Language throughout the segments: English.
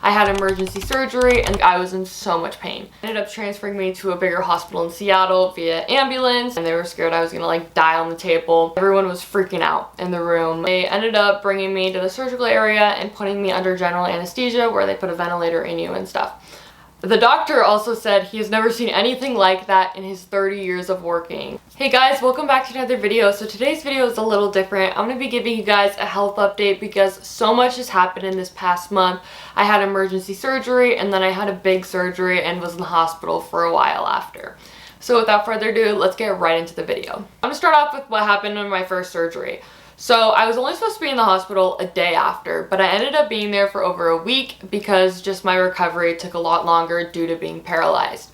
I had emergency surgery and I was in so much pain. They ended up transferring me to a bigger hospital in Seattle via ambulance, and they were scared I was gonna like die on the table. Everyone was freaking out in the room. They ended up bringing me to the surgical area and putting me under general anesthesia where they put a ventilator in you and stuff. The doctor also said he has never seen anything like that in his 30 years of working. Hey guys, welcome back to another video. So today's video is a little different. I'm going to be giving you guys a health update because so much has happened in this past month. I had emergency surgery and then I had a big surgery and was in the hospital for a while after. So without further ado, let's get right into the video. I'm going to start off with what happened in my first surgery. So I was only supposed to be in the hospital a day after, but I ended up being there for over a week because just my recovery took a lot longer due to being paralyzed.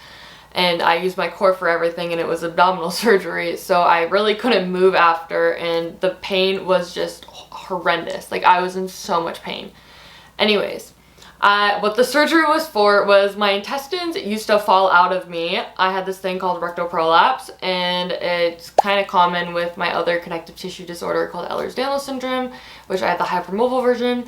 And I used my core for everything and it was abdominal surgery, so I really couldn't move after, and the pain was just horrendous. Like, I was in so much pain. Anyways, what the surgery was for was my intestines used to fall out of me. I had this thing called rectal prolapse, and it's kind of common with my other connective tissue disorder called Ehlers-Danlos syndrome, which I had the hypermobile version.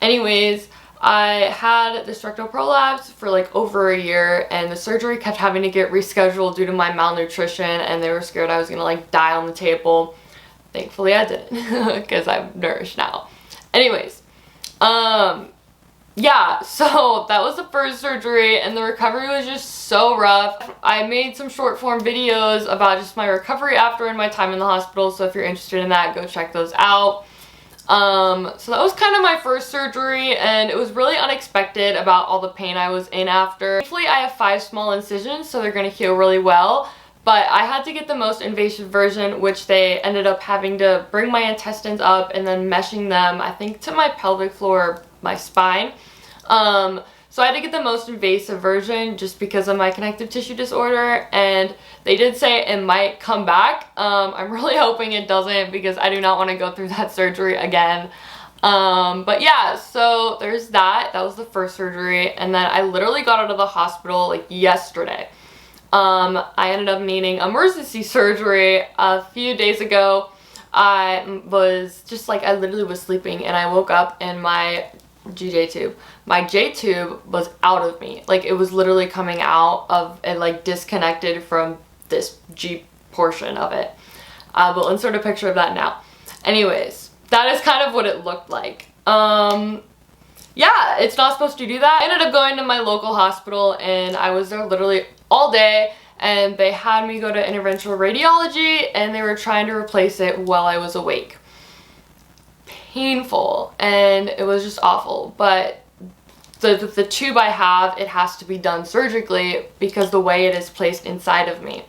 Anyways, I had this rectal prolapse for like over a year, and the surgery kept having to get rescheduled due to my malnutrition, and they were scared I was gonna like die on the table. Thankfully I didn't, because I'm nourished now. Anyways, yeah, so that was the first surgery and the recovery was just so rough. I made some short form videos about just my recovery after and my time in the hospital, so if you're interested in that, go check those out. So that was kind of my first surgery, and it was really unexpected about all the pain I was in after. Thankfully, I have 5 small incisions, so they're going to heal really well, but I had to get the most invasive version, which they ended up having to bring my intestines up and then meshing them, I think, to my pelvic floor, my spine. So I had to get the most invasive version just because of my connective tissue disorder, and they did say it might come back. I'm really hoping it doesn't because I do not want to go through that surgery again. But yeah, so there's that. That was the first surgery, and then I literally got out of the hospital like yesterday. I ended up needing emergency surgery a few days ago. I was just like, I literally was sleeping and I woke up and my J-tube was out of me. Like, it was literally coming out of and like disconnected from this G portion of it. We'll insert a picture of that now. Anyways, that is kind of what it looked like. Yeah, it's not supposed to do that. I ended up going to my local hospital and I was there literally all day, and they had me go to interventional radiology and they were trying to replace it while I was awake. Painful, and it was just awful, but the tube I have, it has to be done surgically because the way it is placed inside of me,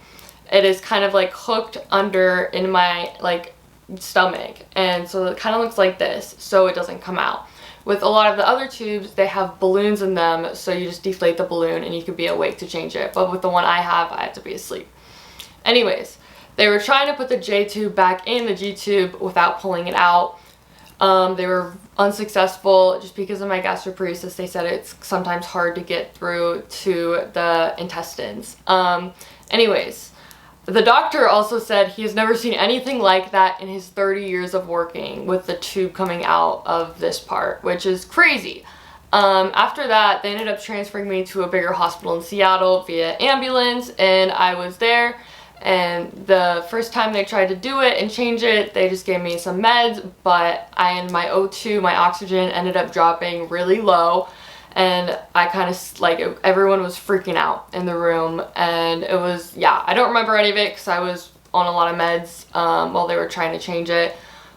it is kind of like hooked under in my like stomach, and so it kind of looks like this, so it doesn't come out. With a lot of the other tubes, they have balloons in them, so you just deflate the balloon and you can be awake to change it, but with the one I have to be asleep. Anyways, they were trying to put the J tube back in the G tube without pulling it out. They were unsuccessful just because of my gastroparesis. They said it's sometimes hard to get through to the intestines. Anyways, the doctor also said he has never seen anything like that in his 30 years of working with the tube coming out of this part, which is crazy. After that, they ended up transferring me to a bigger hospital in Seattle via ambulance, and I was there. And the first time they tried to do it and change it, they just gave me some meds, but my O2, my oxygen, ended up dropping really low, and I kind of, like, everyone was freaking out in the room, and it was, yeah, I don't remember any of it because I was on a lot of meds while they were trying to change it,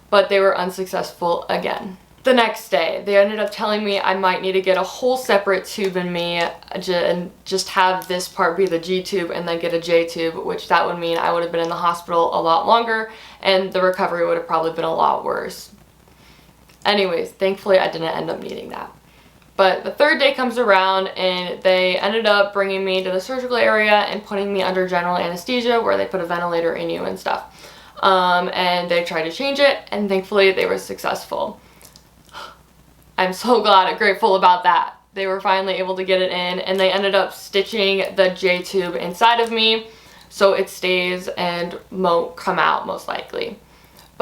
but they were unsuccessful again. The next day, they ended up telling me I might need to get a whole separate tube in me and just have this part be the G tube and then get a J tube, which that would mean I would have been in the hospital a lot longer and the recovery would have probably been a lot worse. Anyways, thankfully I didn't end up needing that. But the third day comes around and they ended up bringing me to the surgical area and putting me under general anesthesia where they put a ventilator in you and stuff. And they tried to change it, and thankfully they were successful. I'm so glad and grateful about that. They were finally able to get it in, and they ended up stitching the J tube inside of me so it stays and won't come out most likely.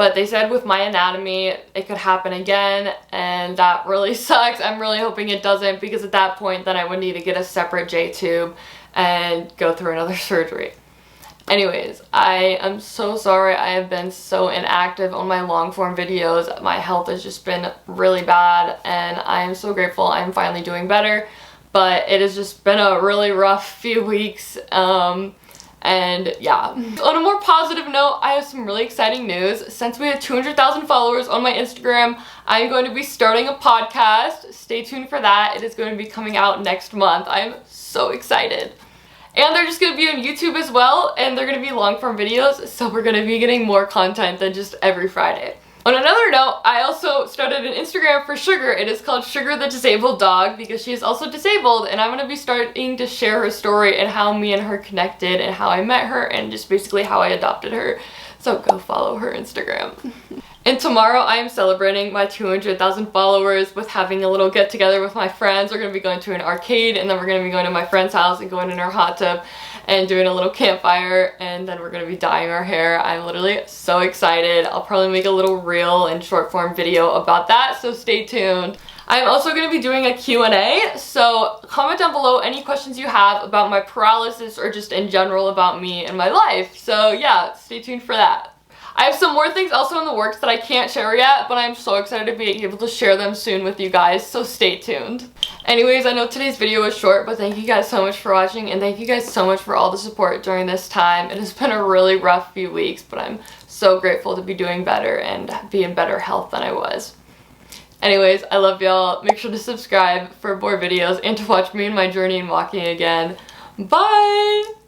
But they said with my anatomy, it could happen again, and that really sucks. I'm really hoping it doesn't, because at that point, then I would need to get a separate J-tube and go through another surgery. Anyways, I am so sorry I have been so inactive on my long form videos. My health has just been really bad, and I am so grateful I'm finally doing better. But it has just been a really rough few weeks. And yeah. On a more positive note, I have some really exciting news. Since we have 200,000 followers on my Instagram, I'm going to be starting a podcast. Stay tuned for that. It is going to be coming out next month. I'm so excited. And they're just going to be on YouTube as well, and they're going to be long form videos, so we're going to be getting more content than just every Friday. On another note, I also started an Instagram for Sugar. It is called Sugar the Disabled Dog, because she is also disabled, and I'm going to be starting to share her story and how me and her connected and how I met her and just basically how I adopted her. So go follow her Instagram. And tomorrow I am celebrating my 200,000 followers with having a little get together with my friends. We're going to be going to an arcade, and then we're going to be going to my friend's house and going in her hot tub and doing a little campfire, and then we're going to be dyeing our hair. I'm literally so excited. I'll probably make a little reel and short form video about that, so stay tuned. I'm also going to be doing a Q&A, so comment down below any questions you have about my paralysis or just in general about me and my life. So yeah, stay tuned for that. I have some more things also in the works that I can't share yet, but I'm so excited to be able to share them soon with you guys, so stay tuned. Anyways, I know today's video was short, but thank you guys so much for watching, and thank you guys so much for all the support during this time. It has been a really rough few weeks, but I'm so grateful to be doing better and be in better health than I was. Anyways, I love y'all. Make sure to subscribe for more videos and to watch me and my journey in walking again. Bye!